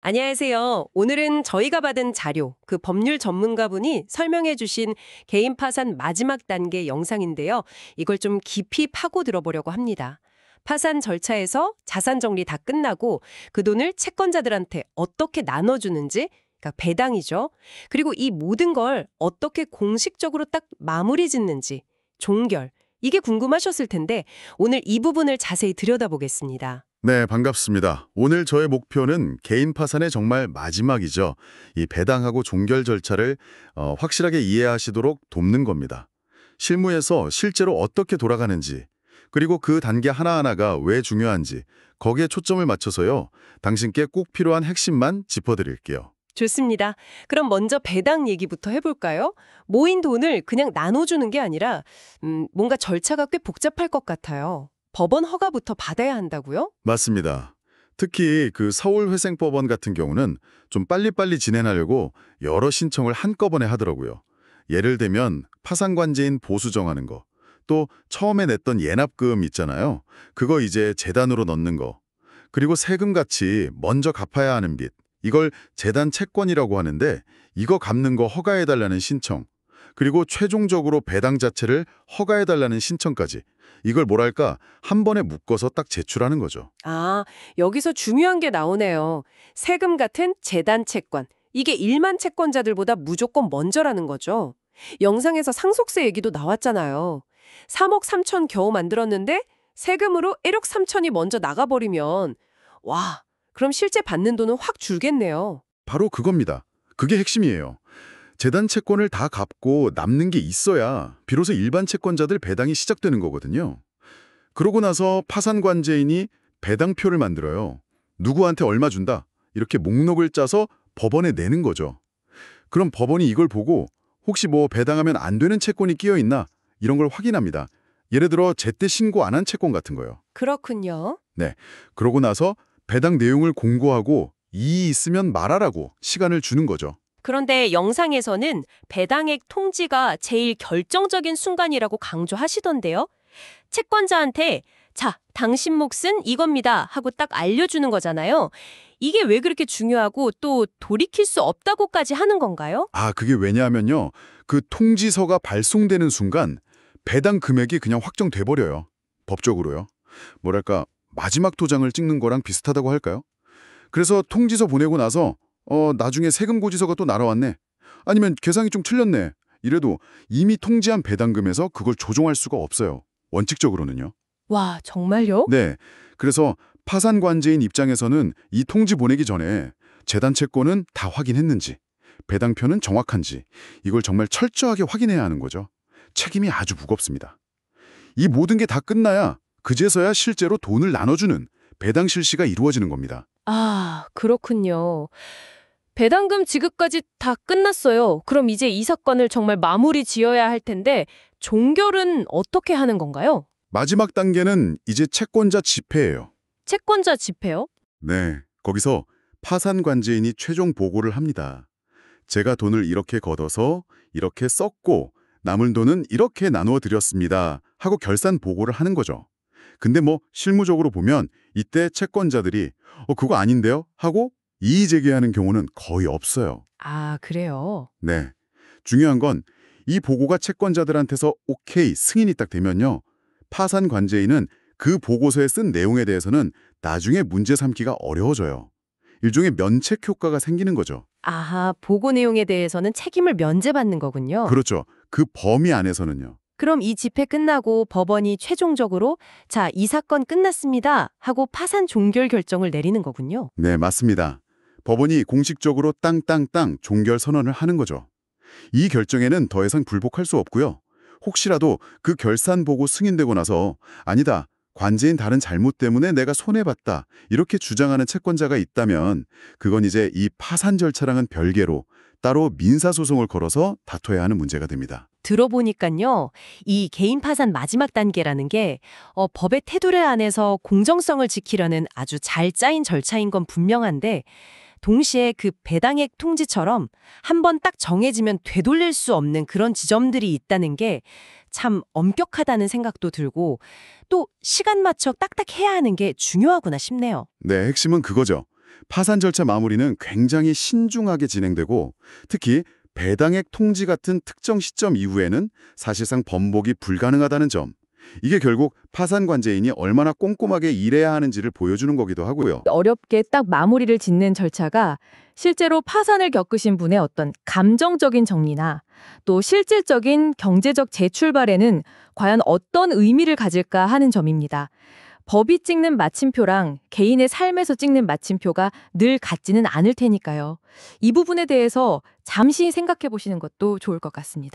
안녕하세요. 오늘은 저희가 받은 자료, 그 법률 전문가분이 설명해 주신 개인 파산 마지막 단계 영상인데요. 이걸 좀 깊이 파고 들어보려고 합니다. 파산 절차에서 자산 정리 다 끝나고 그 돈을 채권자들한테 어떻게 나눠주는지, 그러니까 배당이죠. 그리고 이 모든 걸 어떻게 공식적으로 딱 마무리 짓는지, 종결, 이게 궁금하셨을 텐데 오늘 이 부분을 자세히 들여다보겠습니다. 네, 반갑습니다. 오늘 저의 목표는 개인 파산의 정말 마지막이죠. 이 배당하고 종결 절차를 확실하게 이해하시도록 돕는 겁니다. 실무에서 실제로 어떻게 돌아가는지, 그리고 그 단계 하나하나가 왜 중요한지, 거기에 초점을 맞춰서요. 당신께 꼭 필요한 핵심만 짚어드릴게요. 좋습니다. 그럼 먼저 배당 얘기부터 해볼까요? 모인 돈을 그냥 나눠주는 게 아니라 뭔가 절차가 꽤 복잡할 것 같아요. 법원 허가부터 받아야 한다고요? 맞습니다. 특히 그 서울회생법원 같은 경우는 좀 빨리빨리 진행하려고 여러 신청을 한꺼번에 하더라고요. 예를 들면 파산관제인 보수 정하는 거, 또 처음에 냈던 예납금 있잖아요. 그거 이제 재단으로 넣는 거, 그리고 세금같이 먼저 갚아야 하는 빚, 이걸 재단 채권이라고 하는데 이거 갚는 거 허가해달라는 신청, 그리고 최종적으로 배당 자체를 허가해달라는 신청까지 이걸 뭐랄까 한 번에 묶어서 딱 제출하는 거죠. 아, 여기서 중요한 게 나오네요. 세금 같은 재단 채권. 이게 일반 채권자들보다 무조건 먼저라는 거죠. 영상에서 상속세 얘기도 나왔잖아요. 3억 3천 겨우 만들었는데 세금으로 1억 3천이 먼저 나가버리면 와, 그럼 실제 받는 돈은 확 줄겠네요. 바로 그겁니다. 그게 핵심이에요. 재단 채권을 다 갚고 남는 게 있어야 비로소 일반 채권자들 배당이 시작되는 거거든요. 그러고 나서 파산관제인이 배당표를 만들어요. 누구한테 얼마 준다. 이렇게 목록을 짜서 법원에 내는 거죠. 그럼 법원이 이걸 보고 혹시 뭐 배당하면 안 되는 채권이 끼어 있나 이런 걸 확인합니다. 예를 들어 제때 신고 안 한 채권 같은 거요. 그렇군요. 네. 그러고 나서 배당 내용을 공고하고 이의 있으면 말하라고 시간을 주는 거죠. 그런데 영상에서는 배당액 통지가 제일 결정적인 순간이라고 강조하시던데요. 채권자한테 자, 당신 몫은 이겁니다 하고 딱 알려주는 거잖아요. 이게 왜 그렇게 중요하고 또 돌이킬 수 없다고까지 하는 건가요? 아, 그게 왜냐하면요. 그 통지서가 발송되는 순간 배당 금액이 그냥 확정돼 버려요. 법적으로요. 뭐랄까 마지막 도장을 찍는 거랑 비슷하다고 할까요? 그래서 통지서 보내고 나서 나중에 세금 고지서가 또 날아왔네. 아니면 계산이 좀 틀렸네. 이래도 이미 통지한 배당금에서 그걸 조정할 수가 없어요. 원칙적으로는요. 와, 정말요? 네. 그래서 파산관제인 입장에서는 이 통지 보내기 전에 재단 채권은 다 확인했는지, 배당표는 정확한지 이걸 정말 철저하게 확인해야 하는 거죠. 책임이 아주 무겁습니다. 이 모든 게 다 끝나야 그제서야 실제로 돈을 나눠주는 배당 실시가 이루어지는 겁니다. 아, 그렇군요. 배당금 지급까지 다 끝났어요. 그럼 이제 이 사건을 정말 마무리 지어야 할 텐데 종결은 어떻게 하는 건가요? 마지막 단계는 이제 채권자 집회예요. 채권자 집회요? 네, 거기서 파산관제인이 최종 보고를 합니다. 제가 돈을 이렇게 걷어서 이렇게 썼고 남은 돈은 이렇게 나누어 드렸습니다 하고 결산 보고를 하는 거죠. 근데 뭐 실무적으로 보면 이때 채권자들이 그거 아닌데요? 하고 이의 제기하는 경우는 거의 없어요. 아, 그래요? 네, 중요한 건 이 보고가 채권자들한테서 오케이, 승인이 딱 되면요. 파산관제인은 그 보고서에 쓴 내용에 대해서는 나중에 문제 삼기가 어려워져요. 일종의 면책 효과가 생기는 거죠. 아하, 보고 내용에 대해서는 책임을 면제받는 거군요. 그렇죠. 그 범위 안에서는요. 그럼 이 집회 끝나고 법원이 최종적으로 자, 이 사건 끝났습니다 하고 파산 종결 결정을 내리는 거군요. 네, 맞습니다. 법원이 공식적으로 땅땅땅 종결 선언을 하는 거죠. 이 결정에는 더 이상 불복할 수 없고요. 혹시라도 그 결산 보고 승인되고 나서 아니다, 관제인 다른 잘못 때문에 내가 손해봤다 이렇게 주장하는 채권자가 있다면 그건 이제 이 파산 절차랑은 별개로 따로 민사소송을 걸어서 다퉈야 하는 문제가 됩니다. 들어보니까요, 이 개인 파산 마지막 단계라는 게 법의 테두리 안에서 공정성을 지키려는 아주 잘 짜인 절차인 건 분명한데 동시에 그 배당액 통지처럼 한 번 딱 정해지면 되돌릴 수 없는 그런 지점들이 있다는 게 참 엄격하다는 생각도 들고 또 시간 맞춰 딱딱 해야 하는 게 중요하구나 싶네요. 네, 핵심은 그거죠. 파산 절차 마무리는 굉장히 신중하게 진행되고 특히 배당액 통지 같은 특정 시점 이후에는 사실상 번복이 불가능하다는 점. 이게 결국 파산 관제인이 얼마나 꼼꼼하게 일해야 하는지를 보여주는 거기도 하고요. 어렵게 딱 마무리를 짓는 절차가 실제로 파산을 겪으신 분의 어떤 감정적인 정리나 또 실질적인 경제적 재출발에는 과연 어떤 의미를 가질까 하는 점입니다. 법이 찍는 마침표랑 개인의 삶에서 찍는 마침표가 늘 같지는 않을 테니까요. 이 부분에 대해서 잠시 생각해 보시는 것도 좋을 것 같습니다.